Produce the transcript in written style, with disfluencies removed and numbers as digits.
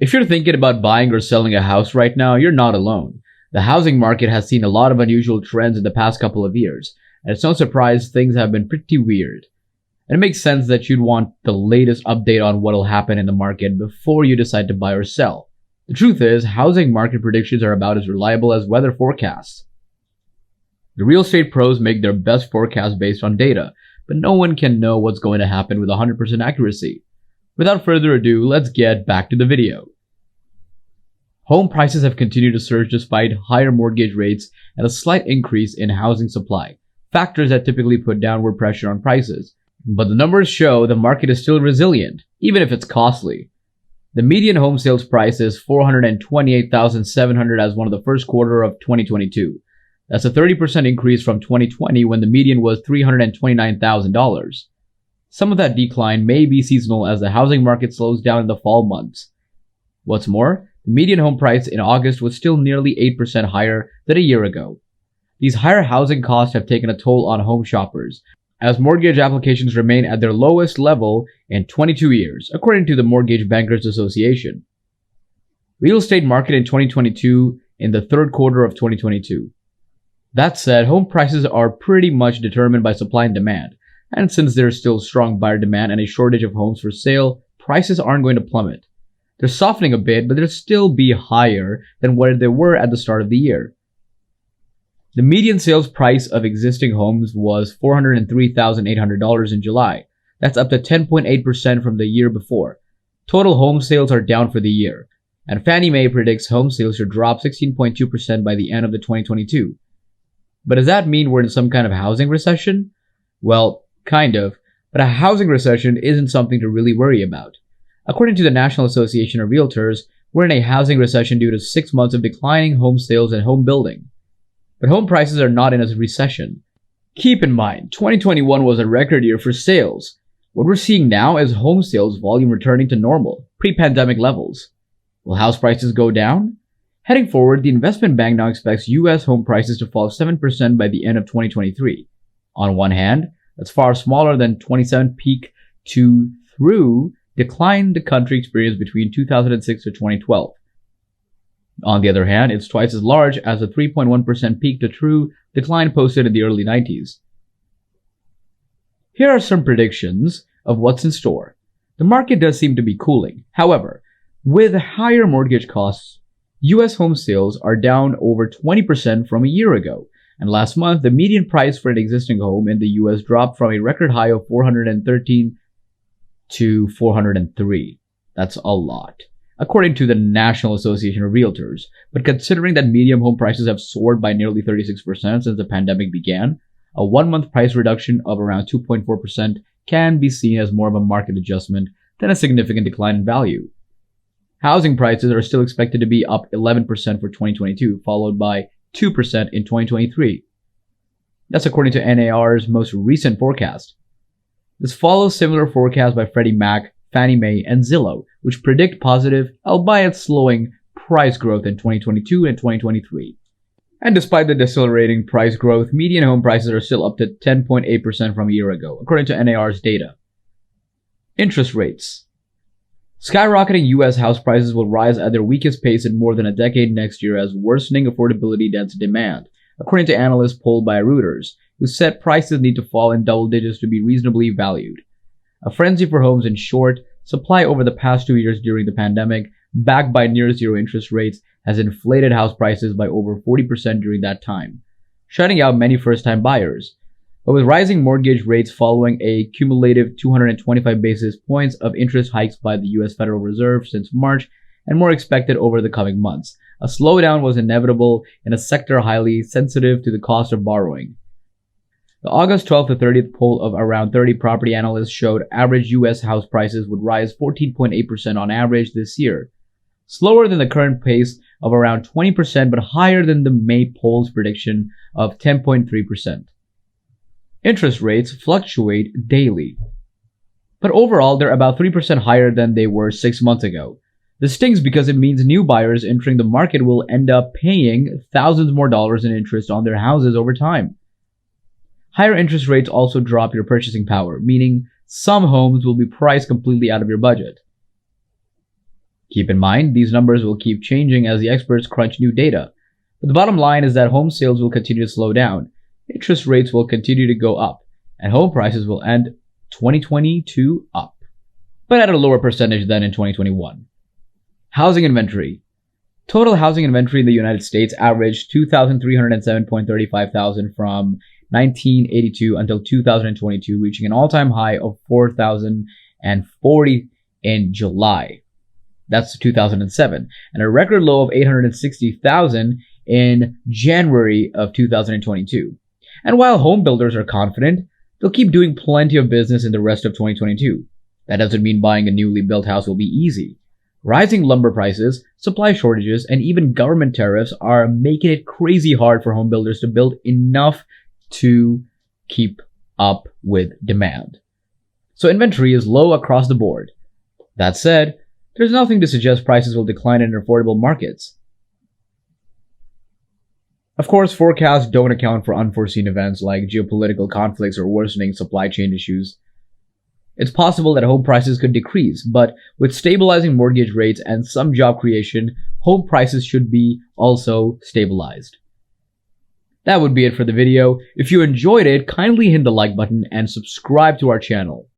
If you're thinking about buying or selling a house right now, you're not alone. The housing market has seen a lot of unusual trends in the past couple of years, and it's no surprise things have been pretty weird. And it makes sense that you'd want the latest update on what'll happen in the market before you decide to buy or sell. The truth is, housing market predictions are about as reliable as weather forecasts. The real estate pros make their best forecast based on data, but no one can know what's going to happen with 100% accuracy. Without further ado, let's get back to the video. Home prices have continued to surge despite higher mortgage rates and a slight increase in housing supply, factors that typically put downward pressure on prices. But the numbers show the market is still resilient, even if it's costly. The median home sales price is $428,700 as one of the first quarter of 2022. That's a 30% increase from 2020 when the median was $329,000. Some of that decline may be seasonal as the housing market slows down in the fall months. What's more, the median home price in August was still nearly 8% higher than a year ago. These higher housing costs have taken a toll on home shoppers, as mortgage applications remain at their lowest level in 22 years, according to the Mortgage Bankers Association. Real estate market in 2022 in the third quarter of 2022. That said, home prices are pretty much determined by supply and demand, and since there's still strong buyer demand and a shortage of homes for sale, prices aren't going to plummet. They're softening a bit, but they'll still be higher than what they were at the start of the year. The median sales price of existing homes was $403,800 in July. That's up to 10.8% from the year before. Total home sales are down for the year, and Fannie Mae predicts home sales should drop 16.2% by the end of the 2022. But does that mean we're in some kind of housing recession? Well, kind of, but a housing recession isn't something to really worry about. According to the National Association of Realtors, we're in a housing recession due to 6 months of declining home sales and home building. But home prices are not in a recession. Keep in mind, 2021 was a record year for sales. What we're seeing now is home sales volume returning to normal, pre-pandemic levels. Will house prices go down? Heading forward, the investment bank now expects U.S. home prices to fall 7% by the end of 2023. On one hand, that's far smaller than 27 peak to through decline the country experienced between 2006 to 2012. On the other hand, it's twice as large as the 3.1% peak to true decline posted in the early 90s. Here are some predictions of what's in store. The market does seem to be cooling. However, with higher mortgage costs, U.S. home sales are down over 20% from a year ago. And last month, the median price for an existing home in the U.S. dropped from a record high of $413,000 to $403,000. That's a lot, according to the National Association of Realtors. But considering that median home prices have soared by nearly 36% since the pandemic began, a 1-month price reduction of around 2.4% can be seen as more of a market adjustment than a significant decline in value. Housing prices are still expected to be up 11% for 2022, followed by 2% in 2023. That's according to NAR's most recent forecast. This follows similar forecasts by Freddie Mac, Fannie Mae, and Zillow, which predict positive, albeit slowing, price growth in 2022 and 2023. And despite the decelerating price growth, median home prices are still up to 10.8% from a year ago, according to NAR's data. Interest rates. Skyrocketing U.S. house prices will rise at their weakest pace in more than a decade next year as worsening affordability dents demand, according to analysts polled by Reuters, who said prices need to fall in double digits to be reasonably valued. A frenzy for homes in short supply over the past 2 years during the pandemic, backed by near-zero interest rates, has inflated house prices by over 40% during that time, shutting out many first-time buyers. But with rising mortgage rates following a cumulative 225 basis points of interest hikes by the U.S. Federal Reserve since March, and more expected over the coming months, a slowdown was inevitable in a sector highly sensitive to the cost of borrowing. The August 12th to 30th poll of around 30 property analysts showed average U.S. house prices would rise 14.8% on average this year, slower than the current pace of around 20% but higher than the May poll's prediction of 10.3%. Interest rates fluctuate daily, but overall they're about 3% higher than they were 6 months ago. This stings because it means new buyers entering the market will end up paying thousands more dollars in interest on their houses over time. Higher interest rates also drop your purchasing power, meaning some homes will be priced completely out of your budget. Keep in mind, these numbers will keep changing as the experts crunch new data. But the bottom line is that home sales will continue to slow down, interest rates will continue to go up, and home prices will end 2022 up, but at a lower percentage than in 2021. Housing inventory. Total housing inventory in the United States averaged 2,307.35 thousand from 1982 until 2022, reaching an all-time high of 4,040 in July. That's 2007, and a record low of 860,000 in January of 2022. And while home builders are confident, they'll keep doing plenty of business in the rest of 2022. That doesn't mean buying a newly built house will be easy. Rising lumber prices, supply shortages, and even government tariffs are making it crazy hard for home builders to build enough to keep up with demand. So inventory is low across the board. That said, there's nothing to suggest prices will decline in affordable markets. Of course, forecasts don't account for unforeseen events like geopolitical conflicts or worsening supply chain issues. It's possible that home prices could decrease, but with stabilizing mortgage rates and some job creation, home prices should be also stabilized. That would be it for the video. If you enjoyed it, kindly hit the like button and subscribe to our channel.